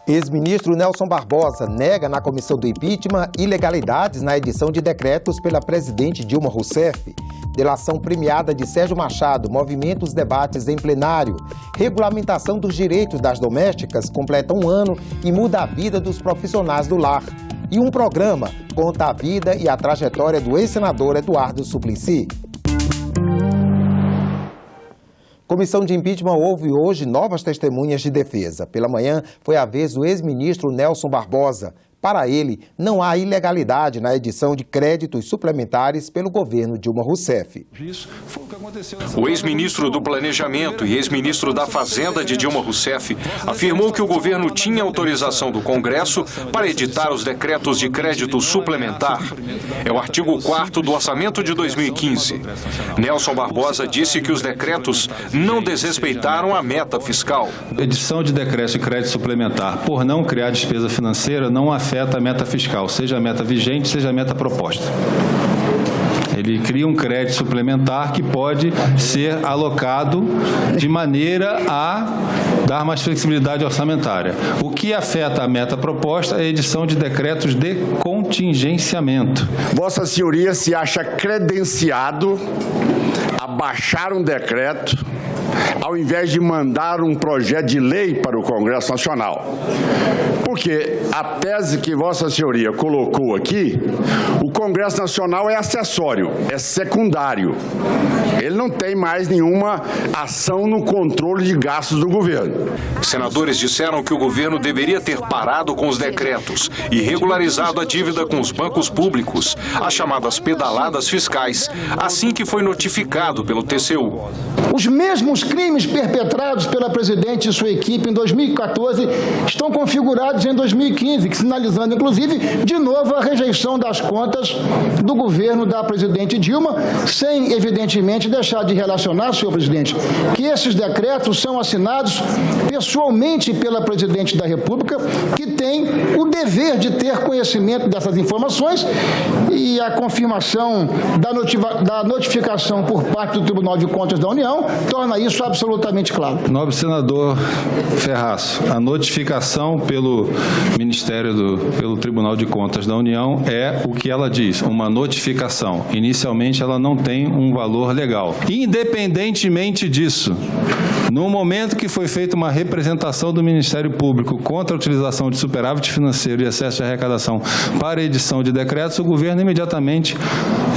Ex-ministro Nelson Barbosa nega na comissão do impeachment ilegalidades na edição de decretos pela presidente Dilma Rousseff. Delação premiada de Sérgio Machado movimenta os debates em plenário. Regulamentação dos direitos das domésticas completa um ano e muda a vida dos profissionais do lar. E um programa conta a vida e a trajetória do ex-senador Eduardo Suplicy. Comissão de impeachment ouve hoje novas testemunhas de defesa. Pela manhã, foi a vez do ex-ministro Nelson Barbosa. Para ele, não há ilegalidade na edição de créditos suplementares pelo governo Dilma Rousseff. O ex-ministro do Planejamento e ex-ministro da Fazenda de Dilma Rousseff afirmou que o governo tinha autorização do Congresso para editar os decretos de crédito suplementar. É o artigo 4º do orçamento de 2015. Nelson Barbosa disse que os decretos não desrespeitaram a meta fiscal. Edição de decretos de crédito suplementar, por não criar despesa financeira, não afeta a meta fiscal, seja a meta vigente, seja a meta proposta. Ele cria um crédito suplementar que pode ser alocado de maneira a dar mais flexibilidade orçamentária. O que afeta a meta proposta é a edição de decretos de contingenciamento. Vossa Senhoria se acha credenciado a baixar um decreto ao invés de mandar um projeto de lei para o Congresso Nacional. Porque a tese que Vossa Senhoria colocou aqui, o Congresso Nacional é acessório, é secundário. Ele não tem mais nenhuma ação no controle de gastos do governo. Senadores disseram que o governo deveria ter parado com os decretos e regularizado a dívida com os bancos públicos, as chamadas pedaladas fiscais, assim que foi notificado pelo TCU. Os mesmos crimes perpetrados pela presidente e sua equipe em 2014 estão configurados em 2015, sinalizando, inclusive, de novo a rejeição das contas do governo da presidente Dilma, sem, evidentemente, deixar de relacionar, senhor presidente, que esses decretos são assinados pessoalmente pela presidente da República, que tem o dever de ter conhecimento dessas informações, e a confirmação da notificação por parte do Tribunal de Contas da União torna isso absolutamente claro. Nobre senador Ferraz, a notificação pelo pelo Tribunal de Contas da União é o que ela diz, uma notificação. Inicialmente ela não tem um valor legal. Independentemente disso, no momento que foi feita uma representação do Ministério Público contra a utilização de superávit financeiro e excesso de arrecadação para a edição de decretos, o governo imediatamente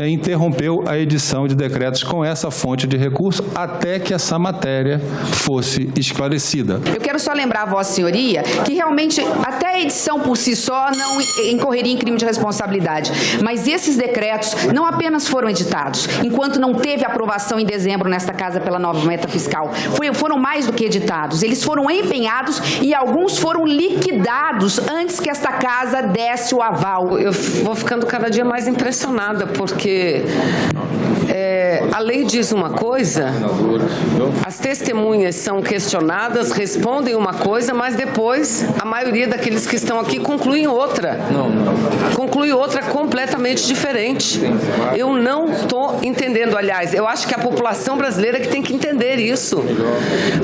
interrompeu a edição de decretos com essa fonte de recurso até que essa matéria fosse esclarecida. Eu quero só lembrar a Vossa Senhoria que realmente até a edição por si só não incorreria em crime de responsabilidade, mas esses decretos não apenas foram editados, enquanto não teve aprovação em dezembro nesta casa pela nova meta fiscal, foram mais do que editados, eles foram empenhados e alguns foram liquidados antes que esta casa desse o aval. Eu vou ficando cada dia mais impressionada, porque a lei diz uma coisa, as testemunhas são questionadas, respondem uma coisa, mas depois a maioria daqueles que estão aqui concluem outra. Conclui outra completamente diferente. Eu não estou entendendo, aliás, eu acho que a população brasileira que tem que entender isso.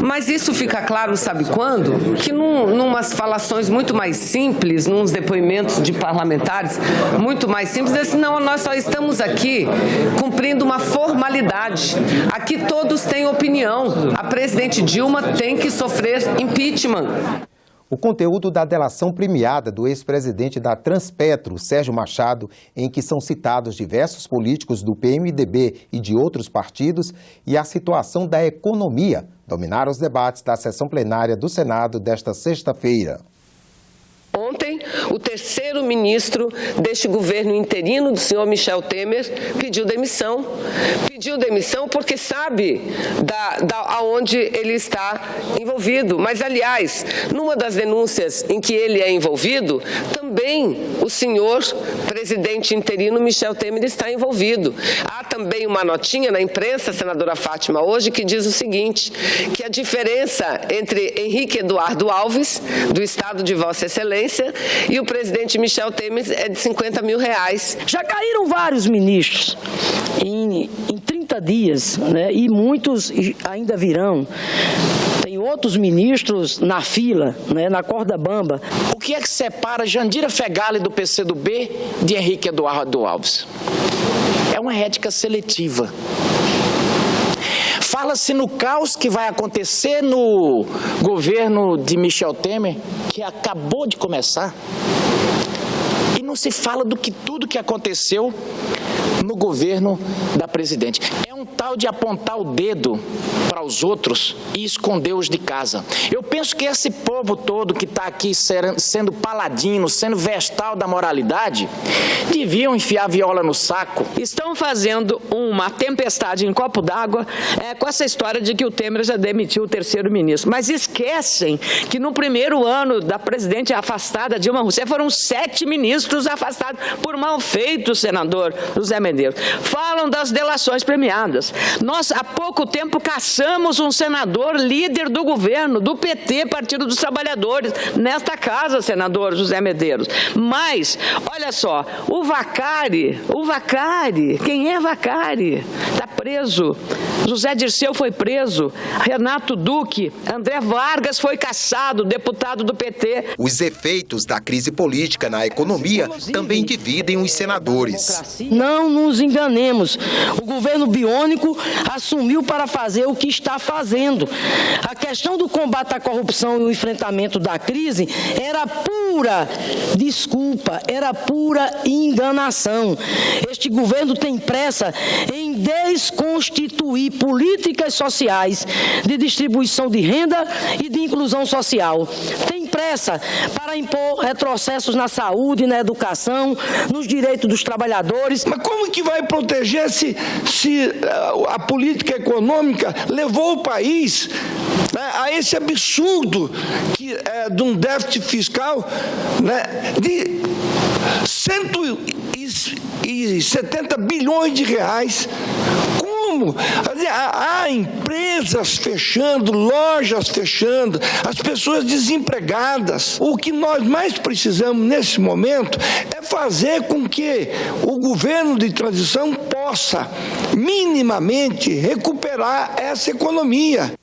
Mas isso fica claro, sabe quando? Que numas falações muito mais simples, nos depoimentos de parlamentares muito mais simples, assim, não, nós só estamos aqui cumprindo uma formalidade. Aqui todos têm opinião. A presidente Dilma tem que sofrer impeachment. O conteúdo da delação premiada do ex-presidente da Transpetro, Sérgio Machado, em que são citados diversos políticos do PMDB e de outros partidos, e a situação da economia, dominaram os debates da sessão plenária do Senado desta sexta-feira. Ontem, o terceiro ministro deste governo interino, do senhor Michel Temer, pediu demissão. Pediu demissão porque sabe aonde ele está envolvido. Mas, aliás, numa das denúncias em que ele é envolvido, também o senhor presidente interino Michel Temer está envolvido. Há também uma notinha na imprensa, senadora Fátima, hoje, que diz o seguinte, que a diferença entre Henrique Eduardo Alves, do estado de Vossa Excelência, e o presidente Michel Temer é de R$50 mil. Já caíram vários ministros em 30 dias, né? E muitos ainda virão. Tem outros ministros na fila, né, na corda bamba. O que é que separa Jandira Fegali do PCdoB de Henrique Eduardo Alves? É uma ética seletiva. Fala-se no caos que vai acontecer no governo de Michel Temer, que acabou de começar, e não se fala do que tudo que aconteceu no governo da presidente. É um tal de apontar o dedo para os outros e esconder-os de casa. Eu penso que esse povo todo que está aqui sendo paladino, sendo vestal da moralidade, deviam enfiar a viola no saco. Estão fazendo uma tempestade em copo d'água com essa história de que o Temer já demitiu o terceiro ministro. Mas esquecem que no primeiro ano da presidente afastada, Dilma Rousseff, foram 7 ministros afastados por mal feito, senador José Medeiros. Falam das delações premiadas. Nós, há pouco tempo, caçamos um senador líder do governo, do PT, Partido dos Trabalhadores, nesta casa, senador José Medeiros. Mas, olha só, o Vacari, quem é Vacari? Está preso. José Dirceu foi preso. Renato Duque, André Vargas foi cassado, deputado do PT. Os efeitos da crise política na economia também dividem os senadores. Não nos enganemos. O governo biônico assumiu para fazer o que está fazendo. A questão do combate à corrupção e o enfrentamento da crise era pura desculpa, era pura enganação. Este governo tem pressa em desconstituir políticas sociais de distribuição de renda e de inclusão social. Tem pressa para impor retrocessos na saúde, na educação, nos direitos dos trabalhadores. Mas como que vai proteger se a política econômica levou o país, né, a esse absurdo de um déficit fiscal, né, de 170 bilhões de reais? Como? Há empresas fechando, lojas fechando, as pessoas desempregadas. O que nós mais precisamos nesse momento é fazer com que o governo de transição possa minimamente recuperar essa economia.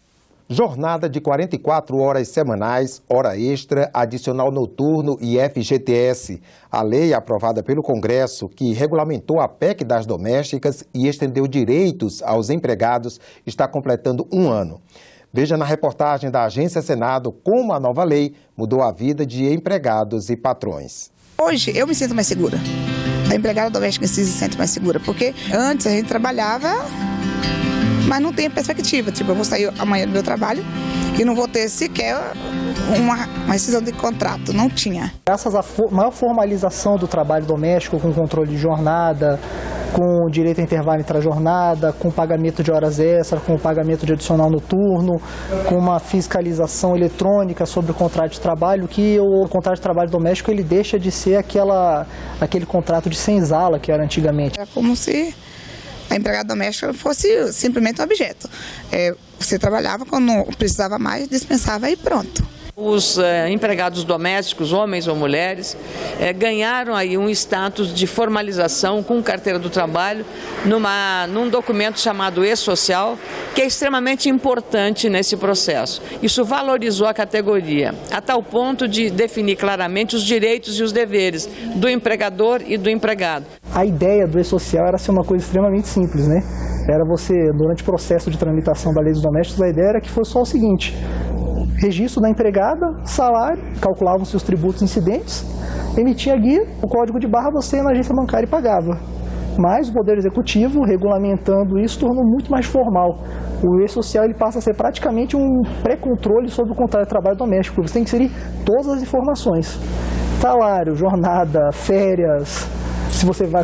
Jornada de 44 horas semanais, hora extra, adicional noturno e FGTS. A lei aprovada pelo Congresso, que regulamentou a PEC das domésticas e estendeu direitos aos empregados, está completando 1 ano. Veja na reportagem da Agência Senado como a nova lei mudou a vida de empregados e patrões. Hoje eu me sinto mais segura. A empregada doméstica se sente mais segura, porque antes a gente trabalhava, mas não tem perspectiva. Tipo, eu vou sair amanhã do meu trabalho e não vou ter sequer uma rescisão de contrato. Não tinha. Graças à maior formalização do trabalho doméstico, com controle de jornada, com direito a intervalo intra-jornada, com pagamento de horas extras, com pagamento de adicional noturno, com uma fiscalização eletrônica sobre o contrato de trabalho, que o contrato de trabalho doméstico ele deixa de ser aquele contrato de senzala que era antigamente. É como se a empregada doméstica fosse simplesmente um objeto. Você trabalhava, quando não precisava mais, dispensava e pronto. Os empregados domésticos, homens ou mulheres, ganharam aí um status de formalização com carteira do trabalho num documento chamado E-Social, que é extremamente importante nesse processo. Isso valorizou a categoria, a tal ponto de definir claramente os direitos e os deveres do empregador e do empregado. A ideia do E-Social era ser uma coisa extremamente simples, né? Era você, durante o processo de tramitação da lei dos domésticos, a ideia era que fosse só o seguinte: registro da empregada, salário, calculavam-se os tributos incidentes, emitia a guia, o código de barra você na agência bancária pagava. Mas o Poder Executivo, regulamentando isso, tornou muito mais formal. O E-Social ele passa a ser praticamente um pré-controle sobre o contrato de trabalho doméstico, porque você tem que inserir todas as informações: salário, jornada, férias,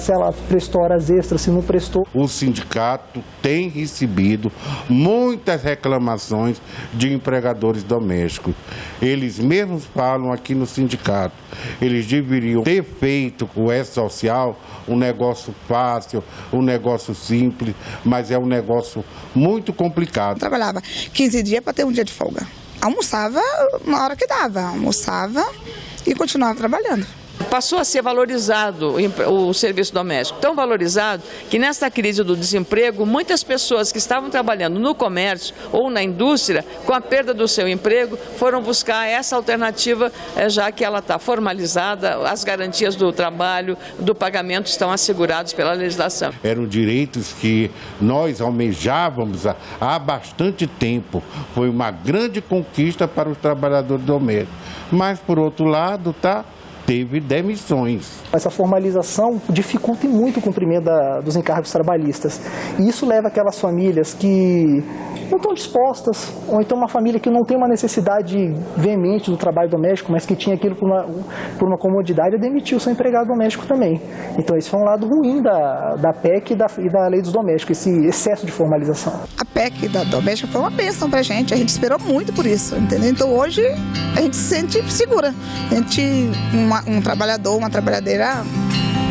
se ela prestou horas extras, se não prestou. O sindicato tem recebido muitas reclamações de empregadores domésticos. Eles mesmos falam aqui no sindicato. Eles deveriam ter feito o E-Social um negócio fácil, um negócio simples, mas é um negócio muito complicado. Eu trabalhava 15 dias para ter um dia de folga. Almoçava na hora que dava, almoçava e continuava trabalhando. passou a ser valorizado o serviço doméstico, tão valorizado que nesta crise do desemprego, muitas pessoas que estavam trabalhando no comércio ou na indústria, com a perda do seu emprego, foram buscar essa alternativa, já que ela está formalizada, as garantias do trabalho, do pagamento estão assegurados pela legislação. Eram direitos que nós almejávamos há bastante tempo. Foi uma grande conquista para os trabalhadores domésticos. Mas, por outro lado, teve demissões. Essa formalização dificulta muito o cumprimento dos encargos trabalhistas. E isso leva aquelas famílias que não estão dispostas, ou então uma família que não tem uma necessidade veemente do trabalho doméstico, mas que tinha aquilo por uma comodidade, a demitir o seu empregado doméstico também. Então esse foi um lado ruim da PEC e da lei dos domésticos, esse excesso de formalização. A PEC da doméstica foi uma bênção pra gente, a gente esperou muito por isso, entendeu? Então hoje a gente se sente segura, a gente, um trabalhador, uma trabalhadeira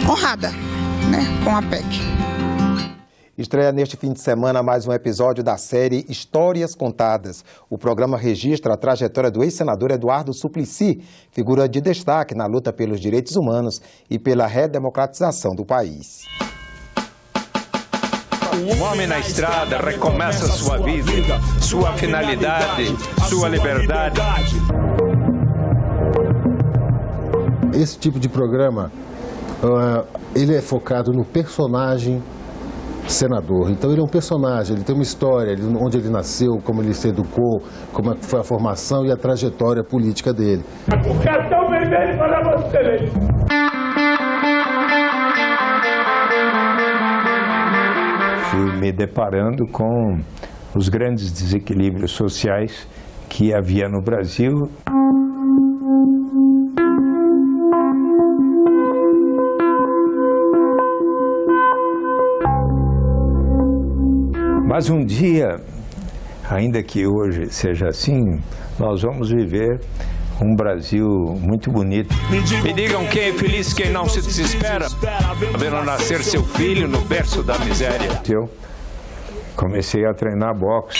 honrada, né, com a PEC. Estreia neste fim de semana mais um episódio da série Histórias Contadas. O programa registra a trajetória do ex-senador Eduardo Suplicy, figura de destaque na luta pelos direitos humanos e pela redemocratização do país. Um homem na estrada recomeça sua vida, sua finalidade, sua liberdade. Esse tipo de programa, ele é focado no personagem senador. Então ele é um personagem, ele tem uma história, onde ele nasceu, como ele se educou, como foi a formação e a trajetória política dele. O cartão vermelho para você. Fui me deparando com os grandes desequilíbrios sociais que havia no Brasil. Mas um dia, ainda que hoje seja assim, nós vamos viver um Brasil muito bonito. Me digam quem é feliz, quem não se desespera, vendo nascer seu filho no berço da miséria. Eu comecei a treinar boxe.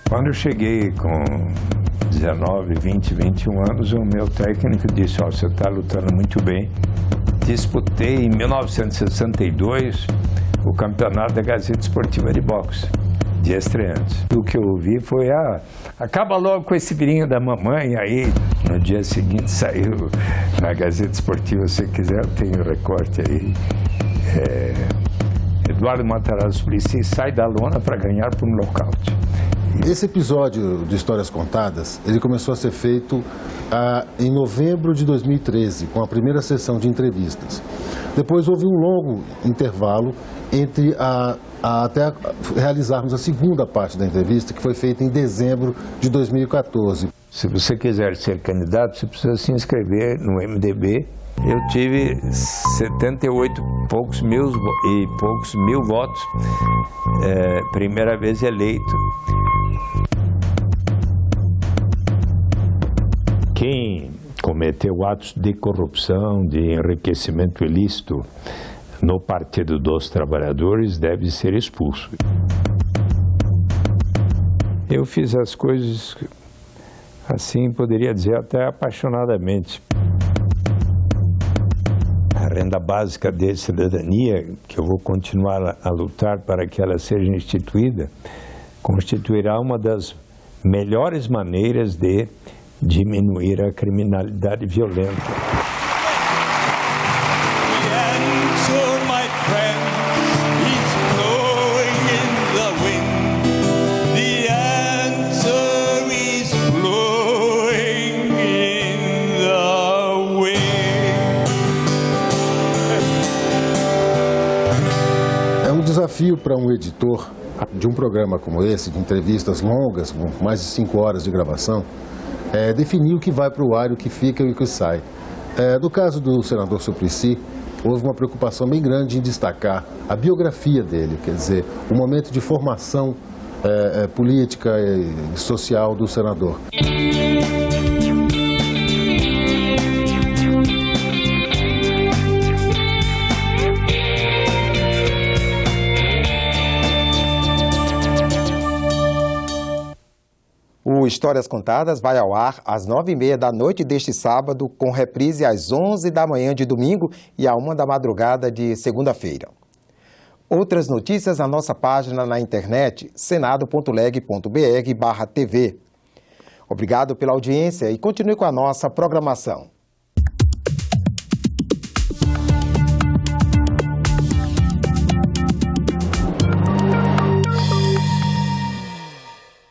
Quando eu cheguei com 19, 20, 21 anos, o meu técnico disse: ó, você está lutando muito bem. Disputei em 1962 o campeonato da Gazeta Esportiva de Boxe, de estreantes. O que eu ouvi foi: acaba logo com esse virinho da mamãe. Aí, no dia seguinte, saiu na Gazeta Esportiva, se quiser, eu tenho recorte aí. Eduardo Matarazzo Suplicy sai da lona para ganhar por um nocaute. Esse episódio de Histórias Contadas, ele começou a ser feito em novembro de 2013, com a primeira sessão de entrevistas. Depois houve um longo intervalo entre até realizarmos a segunda parte da entrevista, que foi feita em dezembro de 2014. Se você quiser ser candidato, você precisa se inscrever no MDB. Eu tive 78 poucos mil votos, primeira vez eleito. Quem cometeu atos de corrupção, de enriquecimento ilícito no Partido dos Trabalhadores deve ser expulso. Eu fiz as coisas assim, poderia dizer até apaixonadamente. A renda básica de cidadania, que eu vou continuar a lutar para que ela seja instituída, constituirá uma das melhores maneiras de diminuir a criminalidade violenta. É um desafio para um editor de um programa como esse, de entrevistas longas, com mais de 5 horas de gravação, definir o que vai para o ar, o que fica e o que sai. No caso do senador Suplicy, houve uma preocupação bem grande em destacar a biografia dele, quer dizer, o momento de formação política e social do senador. O Histórias Contadas vai ao ar às 9h30 da noite deste sábado, com reprise às 11 da manhã de domingo e à 1 da madrugada de segunda-feira. Outras notícias na nossa página na internet, senado.leg.br/TV. Obrigado pela audiência e continue com a nossa programação.